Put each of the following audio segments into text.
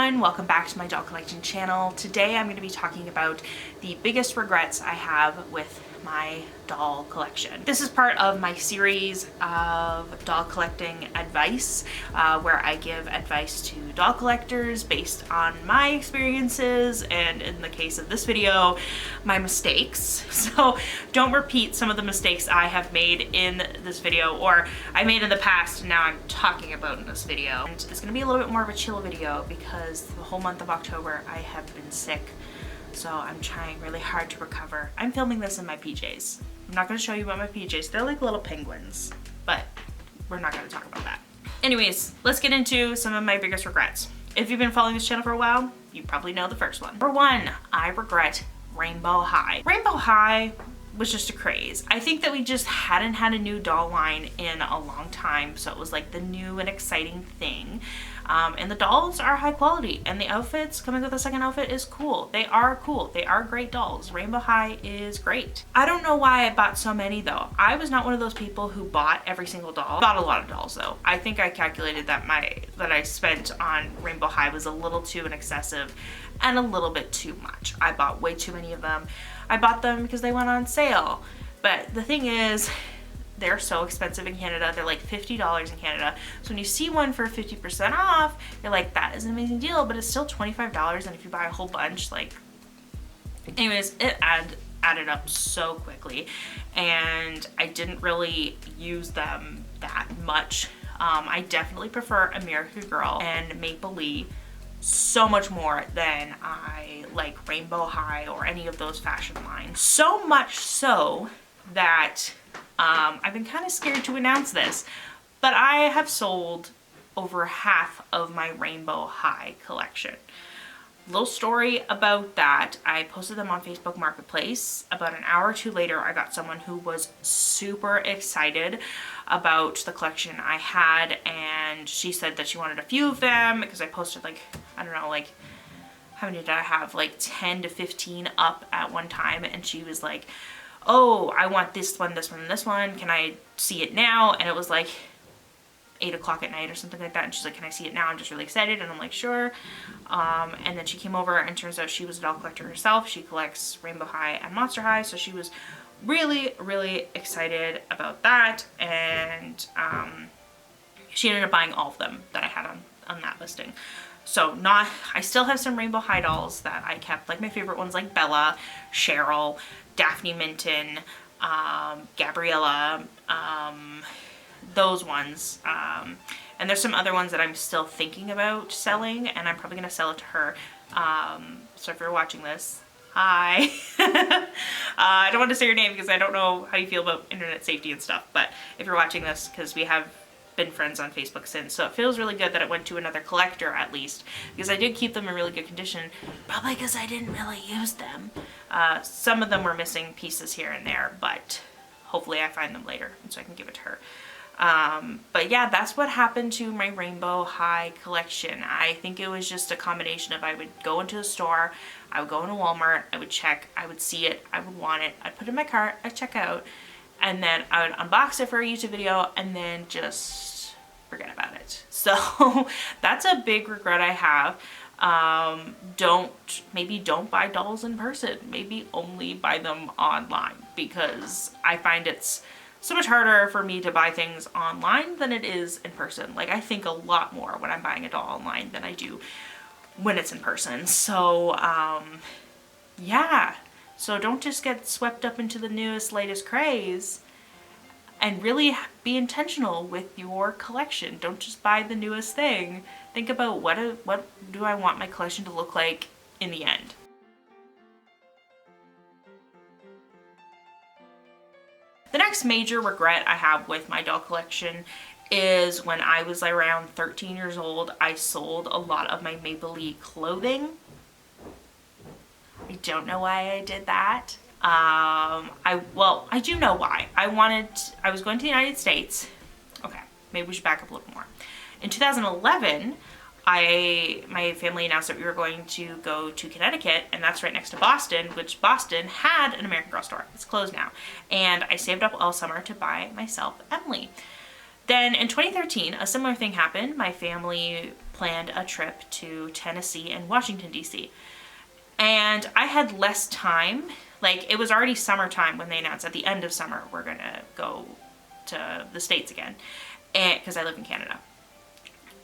everyone, welcome back to my doll collection channel. Today I'm going to be talking about the biggest regrets I have with my doll collection. This is part of my series of doll collecting advice, where I give advice to doll collectors based on my experiences and, in the case of this video, my mistakes. So don't repeat some of the mistakes I have made in this video, or I made in the past and now I'm talking about in this video. And it's going to be a little bit more of a chill video because the whole month of October I have been sick. So I'm trying really hard to recover. I'm filming this in my PJs. I'm not going to show you about my PJs. They're like little penguins, but we're not going to talk about that. Anyways, let's get into some of my biggest regrets. If you've been following this channel for a while, you probably know the first one. Number one, I regret Rainbow High. Rainbow High was just a craze. I think that we just hadn't had a new doll line in a long time, so it was like the new and exciting thing. And the dolls are high quality, and the outfits, coming with the second outfit, is cool. They are cool. They are great dolls. Rainbow High is great. I don't know why I bought so many though. I was not one of those people who bought every single doll. I bought a lot of dolls though. I think I calculated that I spent on Rainbow High was a little too excessive and a little bit too much. I bought way too many of them. I bought them because they went on sale. But the thing is, they're so expensive in Canada. They're like $50 in Canada. So when you see one for 50% off, you're like, that is an amazing deal, but it's still $25. And if you buy a whole bunch, like, anyways, it added up so quickly. And I didn't really use them that much. I definitely prefer American Girl and Maple Leaf so much more than I like Rainbow High or any of those fashion lines. So much so that I've been kind of scared to announce this, but I have sold over half of my Rainbow High collection. Little story about that. I posted them on Facebook Marketplace. About an hour or two later, I got someone who was super excited about the collection I had, and she said that she wanted a few of them because I posted, like, I don't know, like, how many did I have? Like 10 to 15 up at one time, and she was like, oh, I want this one, this one, and this one. Can I see it now? And it was like 8 o'clock at night or something like that. And she's like, can I see it now? I'm just really excited. And I'm like, sure. And then she came over, and turns out she was a doll collector herself. She collects Rainbow High and Monster High. So she was really, really excited about that. And she ended up buying all of them that I had on that listing. So I still have some Rainbow High dolls that I kept, like my favorite ones like Bella, Cheryl, Daphne Minton, Gabriella, those ones. And there's some other ones that I'm still thinking about selling, and I'm probably going to sell it to her. So if you're watching this, hi. I don't want to say your name because I don't know how you feel about internet safety and stuff, but if you're watching this, because we have been friends on Facebook since, so it feels really good that it went to another collector at least, because I did keep them in really good condition, probably because I didn't really use them. Some of them were missing pieces here and there, but hopefully I find them later and so I can give it to her. But yeah, that's what happened to my Rainbow High collection. I think it was just a combination of, I would go into the store, I would go into Walmart, I would check, I would see it, I would want it, I'd put it in my cart, I'd check out, and then I would unbox it for a YouTube video and then just forget about it. So that's a big regret I have. Maybe don't buy dolls in person. Maybe only buy them online, because I find it's so much harder for me to buy things online than it is in person. Like, I think a lot more when I'm buying a doll online than I do when it's in person. So yeah. So don't just get swept up into the newest, latest craze, and really be intentional with your collection. Don't just buy the newest thing. Think about what do I want my collection to look like in the end. The next major regret I have with my doll collection is when I was around 13 years old, I sold a lot of my Maple Leaf clothing. I don't know why I did that. I do know why. I was going to the United States. Okay, maybe we should back up a little more. In 2011, my family announced that we were going to go to Connecticut, and that's right next to Boston, which Boston had an American Girl store. It's closed now. And I saved up all summer to buy myself Emily. Then in 2013, a similar thing happened. My family planned a trip to Tennessee and Washington, D.C. And I had less time. Like, it was already summertime when they announced at the end of summer we're gonna go to the States again, and because I live in Canada.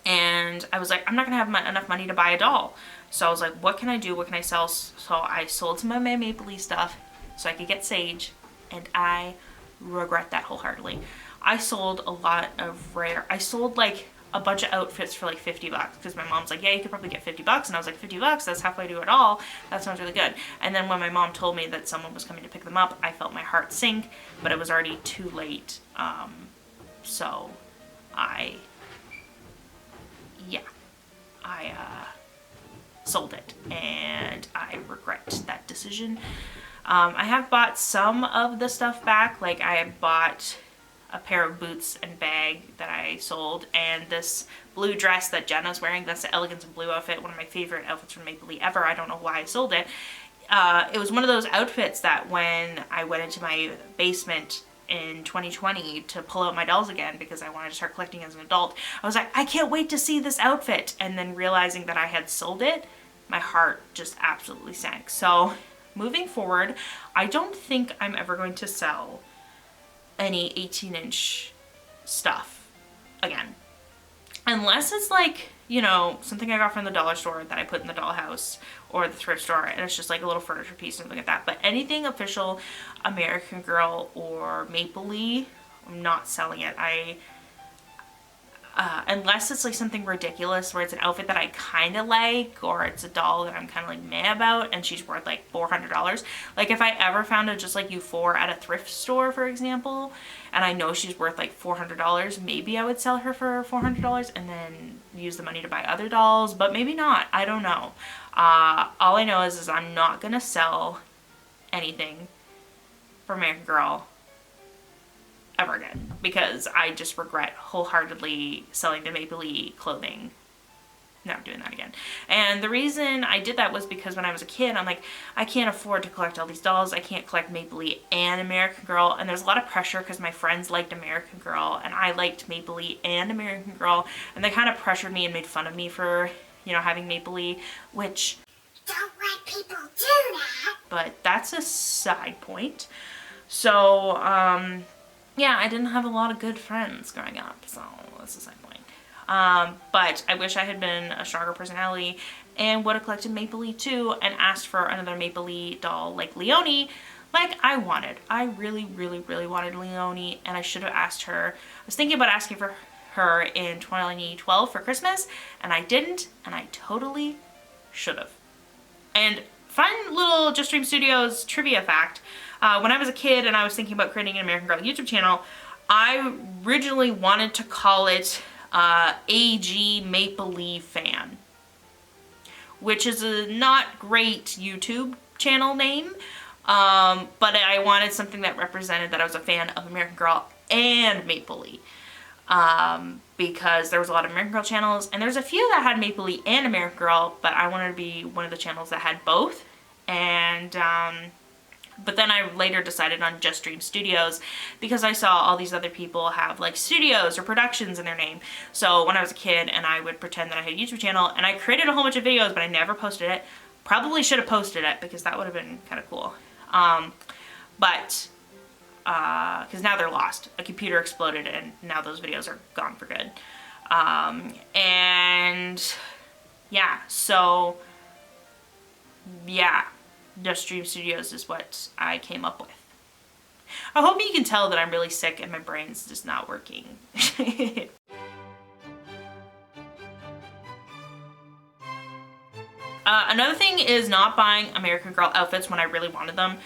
And I was like, I'm not gonna have enough money to buy a doll. So I was like, what can I do? What can I sell? So I sold some of my Maple Leaf stuff so I could get Sage, and I regret that wholeheartedly. I sold a lot of I sold like a bunch of outfits for like $50 because my mom's like, yeah, you could probably get $50. And I was like, $50, that's halfway to it all. That sounds really good. And then when my mom told me that someone was coming to pick them up, I felt my heart sink, but it was already too late. So I sold it, and I regret that decision. I have bought some of the stuff back. Like, I have bought a pair of boots and bag that I sold, and this blue dress that Jenna's wearing. That's the Elegance in Blue outfit, one of my favorite outfits from Maple Leaf ever. I don't know why I sold it. It was one of those outfits that when I went into my basement in 2020 to pull out my dolls again because I wanted to start collecting as an adult, I was like, I can't wait to see this outfit. And then realizing that I had sold it, my heart just absolutely sank. So moving forward, I don't think I'm ever going to sell any 18-inch stuff again. Unless it's like, you know, something I got from the dollar store that I put in the dollhouse or the thrift store, and it's just like a little furniture piece, something like that. But anything official American Girl or Maple Leaf, I'm not selling it. Unless it's like something ridiculous where it's an outfit that I kind of like, or it's a doll that I'm kind of like meh about and she's worth like $400. Like, if I ever found a just like U4 at a thrift store, for example, and I know she's worth like $400, maybe I would sell her for $400 and then use the money to buy other dolls, but maybe not. I don't know. All I know is I'm not gonna sell anything for American Girl ever again, because I just regret wholeheartedly selling the Maple Leaf clothing. Never doing that again. And the reason I did that was because when I was a kid, I'm like, I can't afford to collect all these dolls. I can't collect Maple Leaf and American Girl. And there's a lot of pressure because my friends liked American Girl and I liked Maple Leaf and American Girl. And they kind of pressured me and made fun of me for, you know, having Maple Leaf, which don't let people do that. But that's a side point. So, yeah, I didn't have a lot of good friends growing up, so that's the side point. But I wish I had been a stronger personality and would have collected Maple Leaf too and asked for another Maple Leaf doll like Leonie, like I wanted. I really, really, really wanted Leonie, and I should have asked her. I was thinking about asking for her in 2012 for Christmas, and I didn't, and I totally should have. And fun little Just Dream Studios trivia fact. When I was a kid and I was thinking about creating an American Girl YouTube channel, I originally wanted to call it AG Maple Leaf Fan, which is a not great YouTube channel name, but I wanted something that represented that I was a fan of American Girl and Maple Leaf, because there was a lot of American Girl channels, and there's a few that had Maple Leaf and American Girl, but I wanted to be one of the channels that had both. And but then I later decided on Just Dream Studios because I saw all these other people have like studios or productions in their name. So when I was a kid and I would pretend that I had a YouTube channel, and I created a whole bunch of videos, but I never posted it. Probably should have posted it because that would have been kind of cool. But because now they're lost. A computer exploded and now those videos are gone for good. And yeah, so yeah. Just Dream Studios is what I came up with. I hope you can tell that I'm really sick and my brain's just not working. Another thing is not buying American Girl outfits when I really wanted them.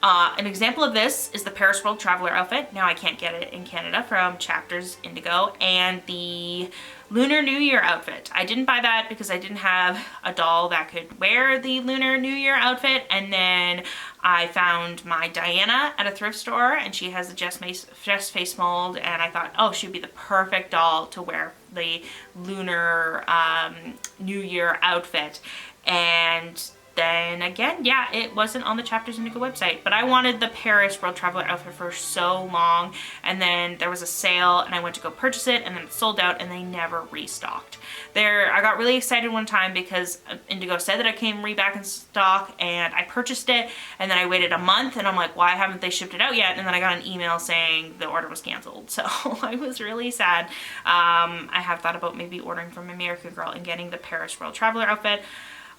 An example of this is the Paris World Traveler outfit. Now I can't get it in Canada from Chapters Indigo, and the Lunar New Year outfit. I didn't buy that because I didn't have a doll that could wear the Lunar New Year outfit, and then I found my Diana at a thrift store and she has a Jess face mold, and I thought, oh, she'd be the perfect doll to wear the Lunar New Year outfit. And then again, yeah, it wasn't on the Chapters Indigo website, but I wanted the Paris World Traveler outfit for so long, and then there was a sale and I went to go purchase it and then it sold out and they never restocked. I got really excited one time because Indigo said that it came back in stock, and I purchased it, and then I waited a month and I'm like, why haven't they shipped it out yet? And then I got an email saying the order was canceled. So I was really sad. I have thought about maybe ordering from American Girl and getting the Paris World Traveler outfit.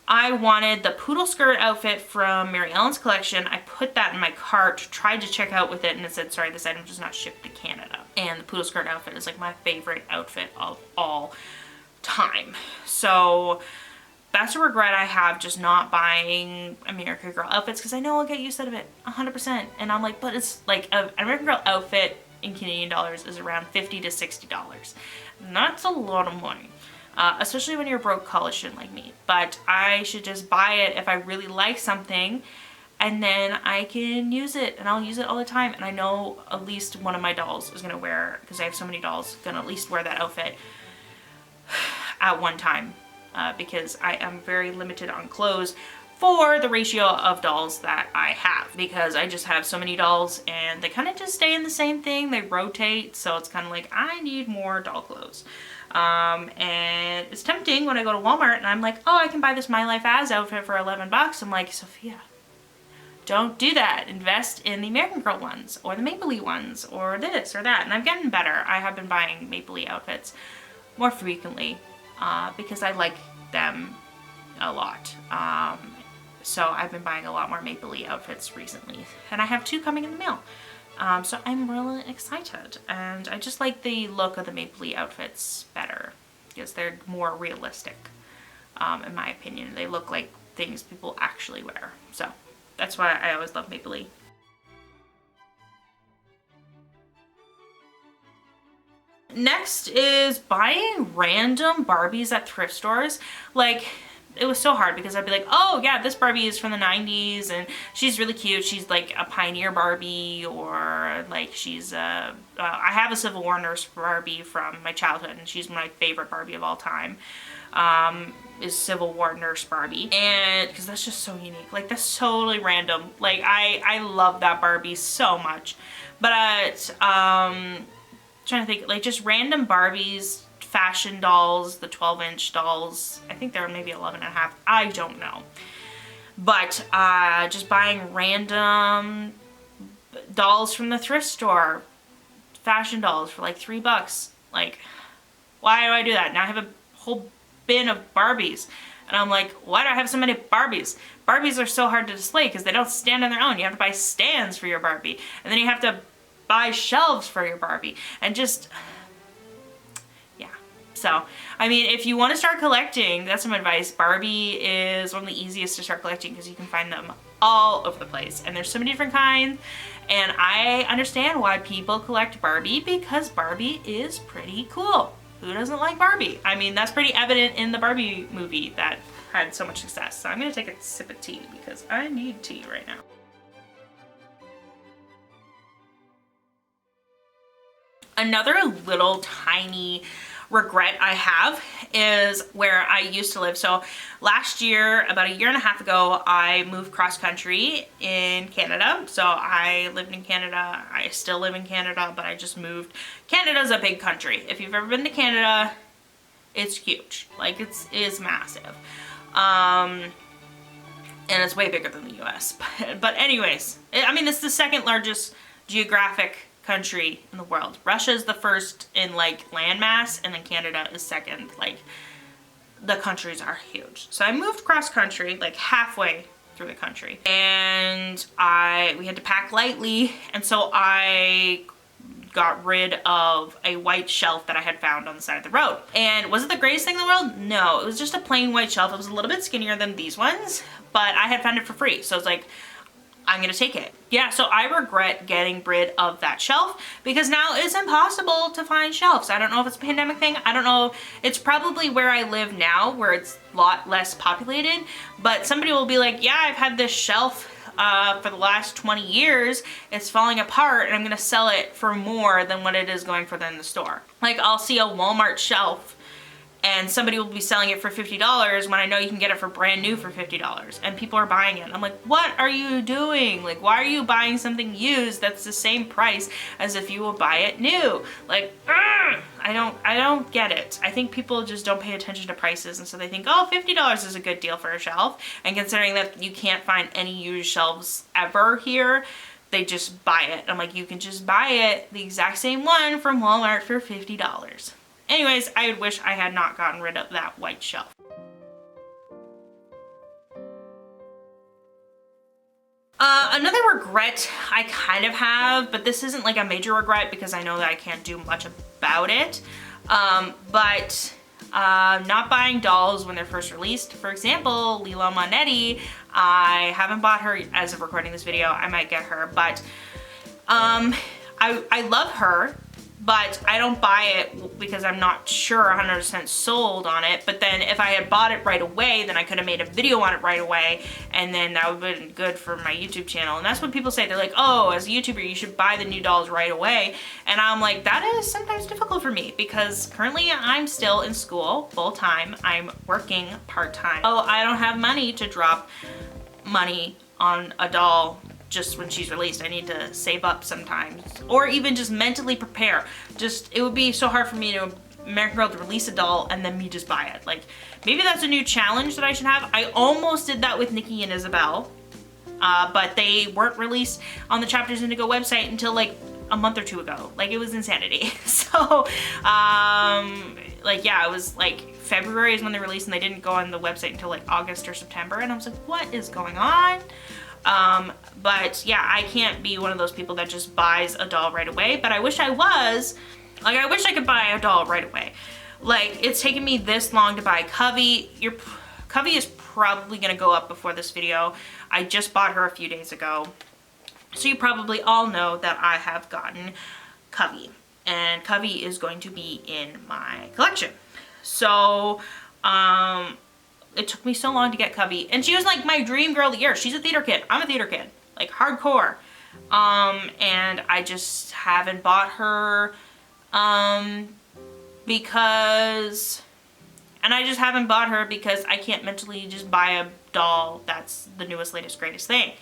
I wanted the poodle skirt outfit from Mary Ellen's collection. I put that in my cart, tried to check out with it, and it said, sorry, this item does not ship to Canada. And the poodle skirt outfit is like my favorite outfit of all time. So that's a regret I have, just not buying American Girl outfits, because I know I'll get use out of it 100%. And I'm like, but it's like an American Girl outfit in Canadian dollars is around $50 to $60. And that's a lot of money. Especially when you're a broke college student like me. But I should just buy it if I really like something, and then I can use it, and I'll use it all the time. And I know at least one of my dolls is gonna wear, because I have so many dolls, gonna at least wear that outfit at one time, because I am very limited on clothes for the ratio of dolls that I have, because I just have so many dolls and they kind of just stay in the same thing. They rotate, so it's kind of like I need more doll clothes. And it's tempting when I go to Walmart and I'm like, oh, I can buy this My Life As outfit for 11 bucks. I'm like, Sophia, don't do that. Invest in the American Girl ones or the Maple Leaf ones or this or that. And I'm getting better. I have been buying Maple Leaf outfits more frequently because I like them a lot. So I've been buying a lot more Maple Leaf outfits recently, and I have 2 coming in the mail. So I'm really excited, and I just like the look of the Maple Leaf outfits better because they're more realistic, in my opinion. They look like things people actually wear. So that's why I always love Maple Leaf. Next is buying random Barbies at thrift stores. Like, it was so hard because I'd be like, oh yeah, this Barbie is from the 90s and she's really cute. She's like a pioneer Barbie, or like she's I have a Civil War nurse Barbie from my childhood, and she's my favorite Barbie of all time. Is Civil War nurse Barbie, and because that's just so unique. Like, that's totally random. Like, I love that Barbie so much. But trying to think, like, just random Barbies, fashion dolls, the 12-inch dolls. I think they're maybe 11 and a half. I don't know. But just buying random dolls from the thrift store, fashion dolls for like $3. Like, why do I do that? Now I have a whole bin of Barbies. And I'm like, why do I have so many Barbies? Barbies are so hard to display because they don't stand on their own. You have to buy stands for your Barbie. And then you have to buy shelves for your Barbie. And just... So, I mean, if you want to start collecting, that's some advice. Barbie is one of the easiest to start collecting because you can find them all over the place. And there's so many different kinds. And I understand why people collect Barbie, because Barbie is pretty cool. Who doesn't like Barbie? I mean, that's pretty evident in the Barbie movie that had so much success. So I'm going to take a sip of tea because I need tea right now. Another little tiny regret I have is where I used to live. So last year, about a year and a half ago, I moved cross country in Canada. So I lived in Canada. I still live in Canada, but I just moved. Canada's a big country. If you've ever been to Canada, it's huge. Like, it is massive. And it's way bigger than the US. But anyways, I mean, it's the second largest geographic country in the world. Russia is the first in like landmass, and then Canada is second. Like, the countries are huge. So I moved cross country, like halfway through the country, and we had to pack lightly, and so I got rid of a white shelf that I had found on the side of the road. And was it the greatest thing in the world? No, it was just a plain white shelf. It was a little bit skinnier than these ones, but I had found it for free, so I was like, I'm gonna take it. Yeah, so I regret getting rid of that shelf because now it's impossible to find shelves. I don't know if it's a pandemic thing. I don't know. It's probably where I live now, where it's a lot less populated, but somebody will be like, yeah, I've had this shelf for the last 20 years. It's falling apart and I'm gonna sell it for more than what it is going for in the store. Like, I'll see a Walmart shelf and somebody will be selling it for $50 when I know you can get it for brand new for $50, and people are buying it. I'm like, what are you doing? Like, why are you buying something used that's the same price as if you would buy it new? Like, I don't get it. I think people just don't pay attention to prices, and so they think, oh, $50 is a good deal for a shelf, and considering that you can't find any used shelves ever here, they just buy it. I'm like, you can just buy it, the exact same one from Walmart for $50. Anyways, I wish I had not gotten rid of that white shelf. Another regret I kind of have, but this isn't like a major regret because I know that I can't do much about it, but not buying dolls when they're first released. For example, Lila Monetti, I haven't bought her as of recording this video. I might get her, but I love her, but I don't buy it because I'm not sure 100% sold on it. But then if I had bought it right away, then I could have made a video on it right away, and then that would have been good for my YouTube channel. And that's what people say. They're like, oh, as a YouTuber, you should buy the new dolls right away. And I'm like, that is sometimes difficult for me because currently I'm still in school full-time. I'm working part-time. Oh, I don't have money to drop money on a doll just when she's released. I need to save up sometimes, or even just mentally prepare. It would be so hard for me to American Girl to release a doll and then me just buy it. Like, maybe that's a new challenge that I should have. I almost did that with Nikki and Isabel, but they weren't released on the Chapters Indigo website until like a month or two ago. Like, it was insanity. So, like, yeah, it was like February is when they released, and they didn't go on the website until like August or September, and I was like, what is going on? But yeah, I can't be one of those people that just buys a doll right away, but I wish I was. Like, I wish I could buy a doll right away. Like, it's taken me this long to buy Covey. Covey is probably gonna go up before this video. I just bought her a few days ago. So you probably all know that I have gotten Covey, and Covey is going to be in my collection. So, it took me so long to get Covey, and she was like my dream girl of the year. She's a theater kid. I'm a theater kid, like hardcore. And I just haven't bought her, because I can't mentally just buy a doll that's the newest, latest, greatest thing.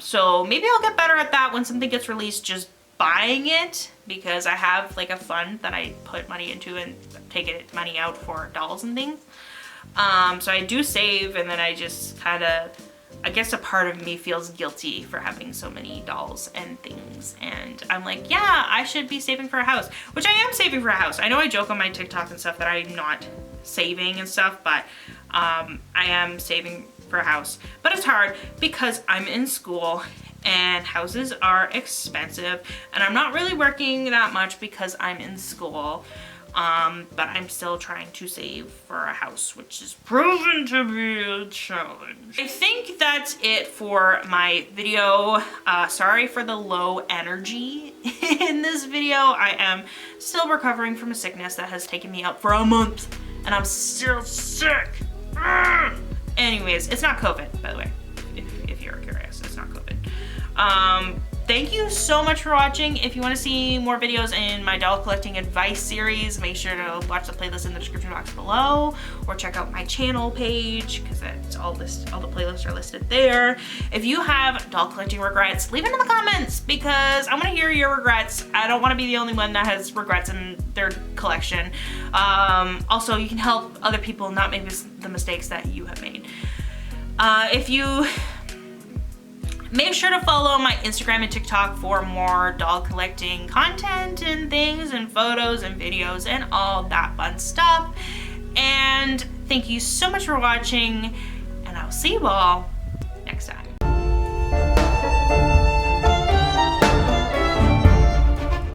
So maybe I'll get better at that when something gets released, just buying it, because I have like a fund that I put money into and take money out for dolls and things. So I do save, and then I just kind of, I guess a part of me feels guilty for having so many dolls and things, and I'm like, yeah, I should be saving for a house, which I am saving for a house. I know I joke on my TikTok and stuff that I'm not saving and stuff, but I am saving for a house. But it's hard because I'm in school and houses are expensive, and I'm not really working that much because I'm in school. But I'm still trying to save for a house, which is proven to be a challenge. I think that's it for my video. Sorry for the low energy in this video. I am still recovering from a sickness that has taken me out for a month, and I'm still sick. Anyways, it's not COVID, by the way, if you're curious, it's not COVID. Thank you so much for watching. If you want to see more videos in my doll collecting advice series, make sure to watch the playlist in the description box below, or check out my channel page, because it's all the playlists are listed there. If you have doll collecting regrets, leave it in the comments, because I want to hear your regrets. I don't want to be the only one that has regrets in their collection. Also, you can help other people not make the mistakes that you have made. Make sure to follow my Instagram and TikTok for more doll collecting content and things and photos and videos and all that fun stuff. And thank you so much for watching, and I'll see you all